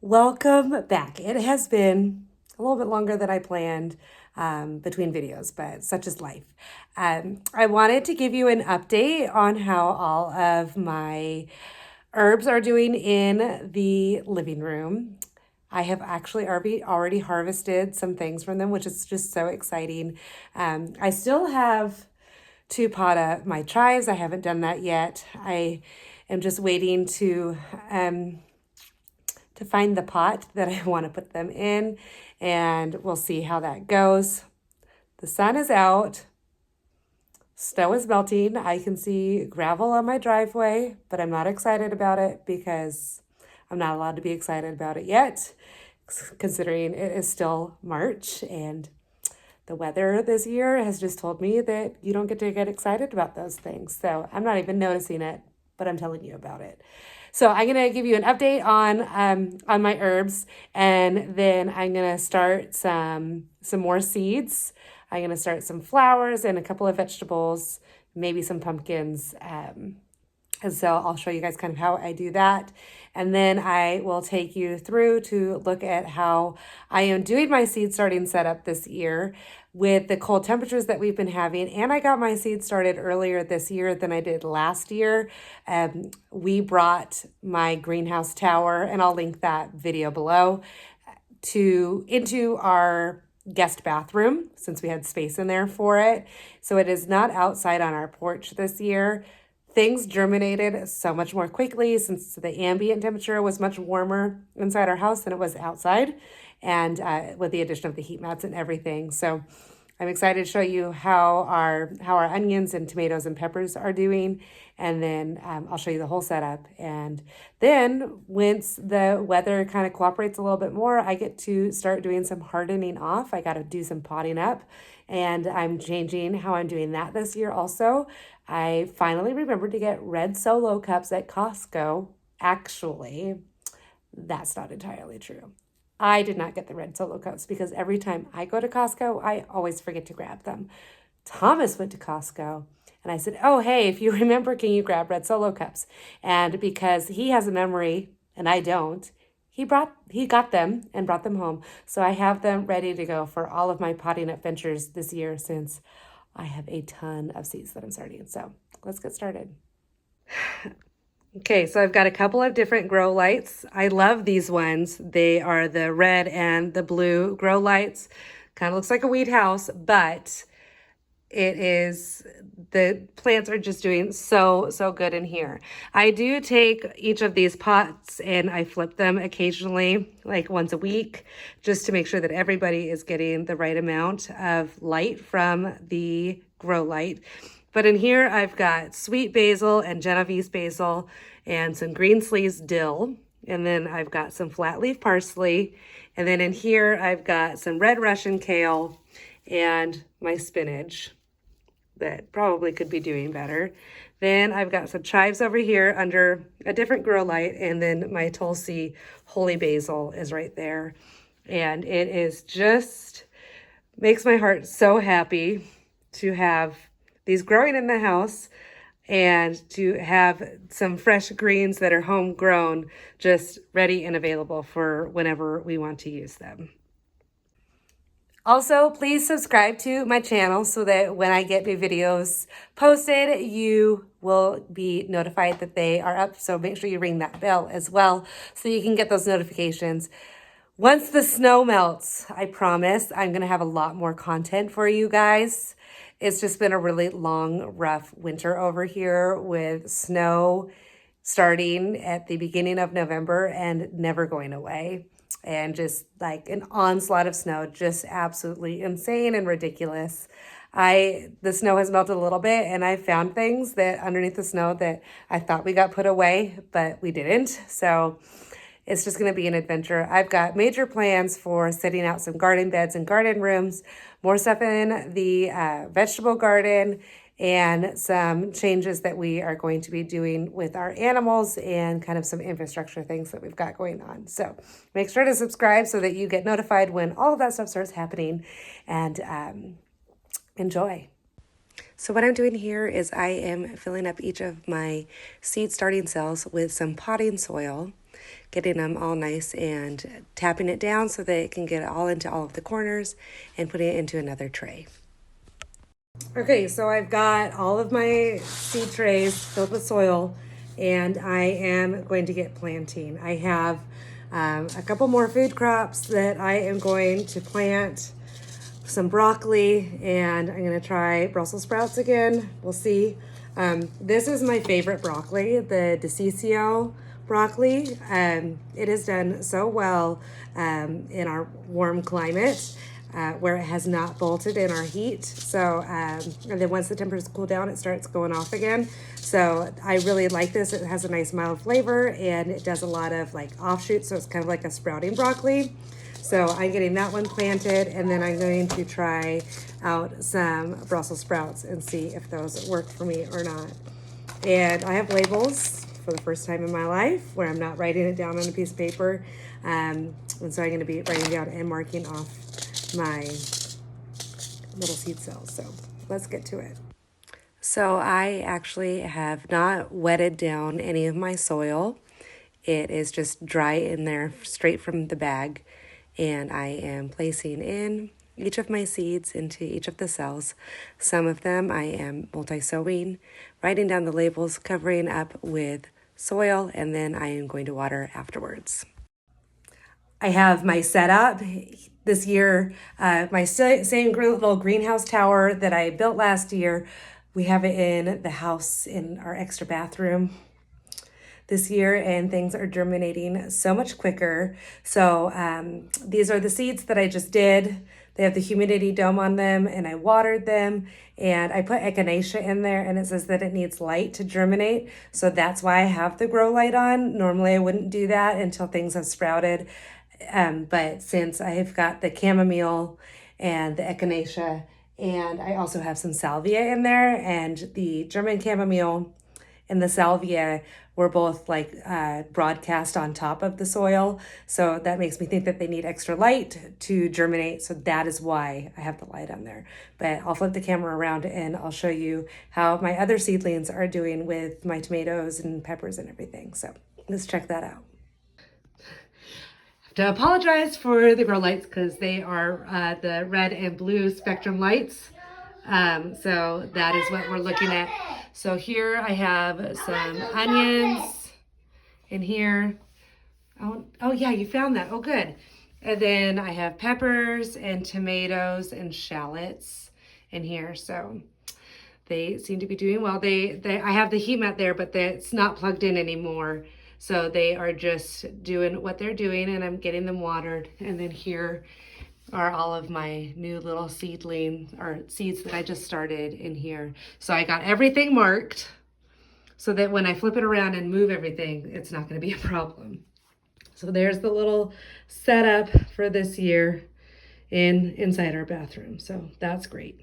Welcome back. It has been a little bit longer than I planned between videos, but such is life. I wanted to give you an update on how all of my herbs are doing in the living room. I have actually already harvested some things from them, which is just so exciting. I still have to pot up my chives. I haven't done that yet. I am just waiting to find the pot that I want to put them in, and we'll see how that goes. The sun is out. Snow is melting. I can see gravel on my driveway, but I'm not excited about it because I'm not allowed to be excited about it yet, considering it is still March and the weather this year has just told me that you don't get to get excited about those things. So I'm not even noticing it, but I'm telling you about it. So I'm gonna give you an update on my herbs, and then I'm gonna start some more seeds. I'm gonna start some flowers and a couple of vegetables, maybe some pumpkins. And so I'll show you guys kind of how I do that. And then I will take you through to look at how I am doing my seed starting setup this year with the cold temperatures that we've been having. And I got my seed started earlier this year than I did last year. We brought my greenhouse tower, and I'll link that video below, into our guest bathroom since we had space in there for it. So it is not outside on our porch this year. Things germinated so much more quickly since the ambient temperature was much warmer inside our house than it was outside, and with the addition of the heat mats and everything. So I'm excited to show you how our onions and tomatoes and peppers are doing, and then I'll show you the whole setup. And then once the weather kind of cooperates a little bit more, I get to start doing some hardening off. I got to do some potting up, and I'm changing how I'm doing that this year also. I finally remembered to get red Solo cups at Costco. Actually, that's not entirely true. I did not get the red Solo cups because every time I go to Costco, I always forget to grab them. Thomas went to Costco, and I said, "Oh, hey, if you remember, can you grab red Solo cups?" And because he has a memory and I don't, he got them and brought them home. So I have them ready to go for all of my potting up ventures this year, since I have a ton of seeds that I'm starting. So let's get started. Okay, so I've got a couple of different grow lights. I love these ones. They are the red and the blue grow lights. Kind of looks like a weed house, but the plants are just doing so good in here. I do take each of these pots and I flip them occasionally, like once a week, just to make sure that everybody is getting the right amount of light from the grow light. But in here, I've got sweet basil and Genovese basil and some green sleeves dill. And then I've got some flat leaf parsley. And then in here, I've got some red Russian kale and my spinach that probably could be doing better. Then I've got some chives over here under a different grow light. And then my Tulsi holy basil is right there. And it is just makes my heart so happy to have these growing in the house and to have some fresh greens that are homegrown, just ready and available for whenever we want to use them. Also, please subscribe to my channel so that when I get new videos posted, you will be notified that they are up. So make sure you ring that bell as well so you can get those notifications. Once the snow melts, I promise I'm going to have a lot more content for you guys. It's just been a really long, rough winter over here with snow starting at the beginning of November and never going away. And just like an onslaught of snow, just absolutely insane and ridiculous. The snow has melted a little bit, and I found things that underneath the snow that I thought we got put away, but we didn't. So it's just going to be an adventure. I've got major plans for setting out some garden beds and garden rooms, more stuff in the vegetable garden, and some changes that we are going to be doing with our animals and kind of some infrastructure things that we've got going on. So make sure to subscribe so that you get notified when all of that stuff starts happening, and enjoy. So what I'm doing here is I am filling up each of my seed starting cells with some potting soil. getting them all nice and tapping it down so that it can get all into all of the corners and putting it into another tray. Okay, so I've got all of my seed trays filled with soil, and I am going to get planting. I have a couple more food crops that I am going to plant, some broccoli, and I'm going to try Brussels sprouts again. We'll see. This is my favorite broccoli, the DeCiccio broccoli. It has done so well in our warm climate. Where it has not bolted in our heat. So, and then once the temperatures cool down, it starts going off again. So I really like this. It has a nice mild flavor and it does a lot of like offshoots. So it's kind of like a sprouting broccoli. So I'm getting that one planted, and then I'm going to try out some Brussels sprouts and see if those work for me or not. And I have labels for the first time in my life where I'm not writing it down on a piece of paper. And so I'm going to be writing down and marking off my little seed cells. So let's get to it. So I actually have not wetted down any of my soil. It is just dry in there straight from the bag. And I am placing in each of my seeds into each of the cells. Some of them I am multi-sowing, writing down the labels, covering up with soil, and then I am going to water afterwards. I have my setup this year, my same little greenhouse tower that I built last year. We have it in the house in our extra bathroom this year, and things are germinating so much quicker. So these are the seeds that I just did. They have the humidity dome on them, and I watered them, and I put echinacea in there, and it says that it needs light to germinate. So that's why I have the grow light on. Normally I wouldn't do that until things have sprouted. But since I've got the chamomile and the echinacea, and I also have some salvia in there, and the German chamomile and the salvia were both like broadcast on top of the soil. So that makes me think that they need extra light to germinate. So that is why I have the light on there. But I'll flip the camera around and I'll show you how my other seedlings are doing with my tomatoes and peppers and everything. So let's check that out. To apologize for the grow lights because they are the red and blue spectrum lights. So that is what we're looking at. So here I have some onions in here. Oh yeah, you found that. Oh, good. And then I have peppers and tomatoes and shallots in here. So they seem to be doing well. I have the heat mat there, but it's not plugged in anymore. So they are just doing what they're doing, and I'm getting them watered. And then here are all of my new little seedlings or seeds that I just started in here. So I got everything marked so that when I flip it around and move everything, it's not going to be a problem. So there's the little setup for this year inside our bathroom. So that's great.